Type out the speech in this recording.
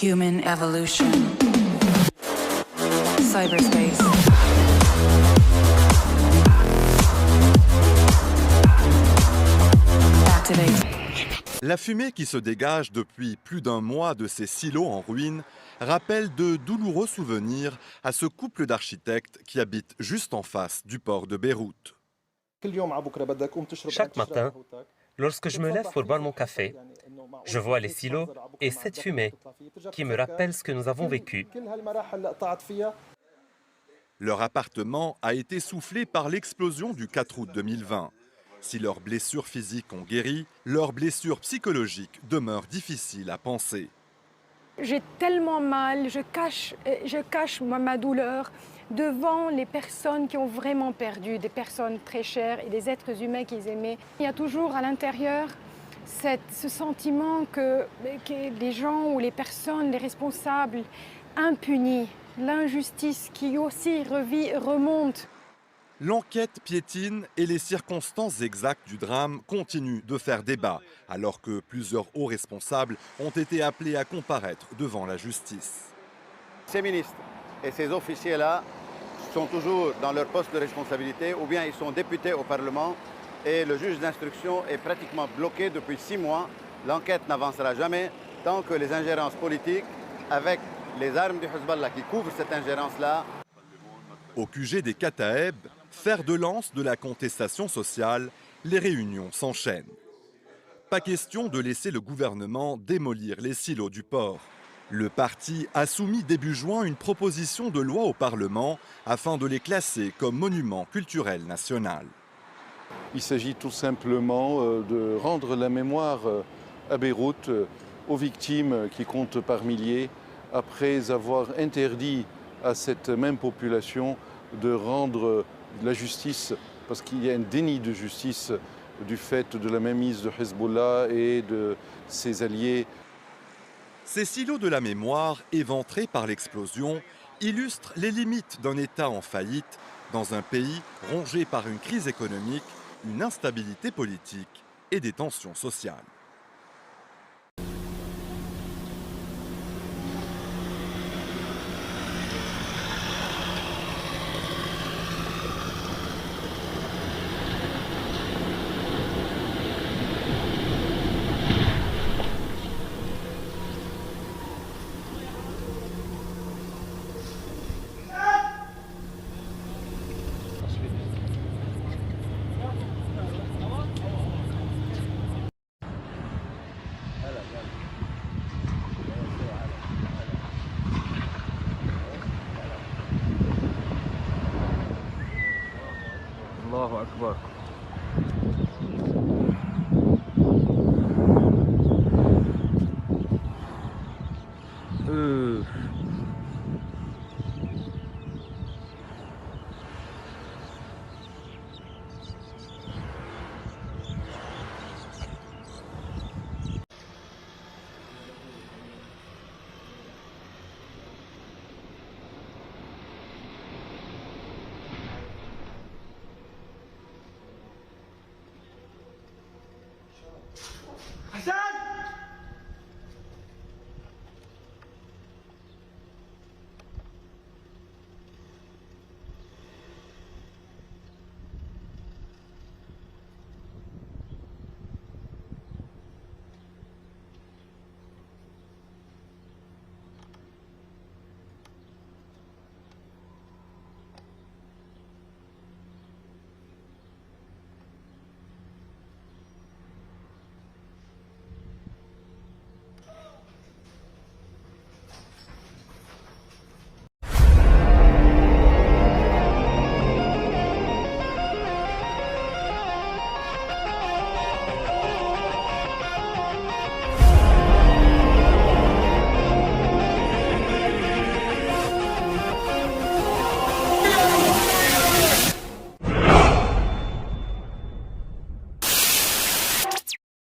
Human evolution. Cyberspace. Activate. La fumée qui se dégage depuis plus d'un mois de ces silos en ruine rappelle de douloureux souvenirs à ce couple d'architectes qui habite juste en face du port de Beyrouth. Chaque matin, lorsque je me lève pour boire mon café, je vois les silos et cette fumée qui me rappelle ce que nous avons vécu. Leur appartement a été soufflé par l'explosion du 4 août 2020. Si leurs blessures physiques ont guéri, leurs blessures psychologiques demeurent difficiles à penser. J'ai tellement mal, je cache ma douleur devant les personnes qui ont vraiment perdu, des personnes très chères et des êtres humains qu'ils aimaient. Il y a toujours à l'intérieur ce sentiment que les gens ou les personnes, les responsables impunis, l'injustice qui aussi remonte. L'enquête piétine et les circonstances exactes du drame continuent de faire débat, alors que plusieurs hauts responsables ont été appelés à comparaître devant la justice. Ces ministres et ces officiers-là sont toujours dans leur poste de responsabilité ou bien ils sont députés au Parlement et le juge d'instruction est pratiquement bloqué depuis 6 mois. L'enquête n'avancera jamais tant que les ingérences politiques avec les armes du Hezbollah qui couvrent cette ingérence-là. Au QG des Kataeb, fer de lance de la contestation sociale, les réunions s'enchaînent. Pas question de laisser le gouvernement démolir les silos du port. Le parti a soumis début juin une proposition de loi au Parlement afin de les classer comme monument culturel national. Il s'agit tout simplement de rendre la mémoire à Beyrouth aux victimes qui comptent par milliers après avoir interdit à cette même population de rendre la justice, parce qu'il y a un déni de justice du fait de la mainmise de Hezbollah et de ses alliés. Ces silos de la mémoire, éventrés par l'explosion, illustrent les limites d'un État en faillite dans un pays rongé par une crise économique, une instabilité politique et des tensions sociales. الله أكبر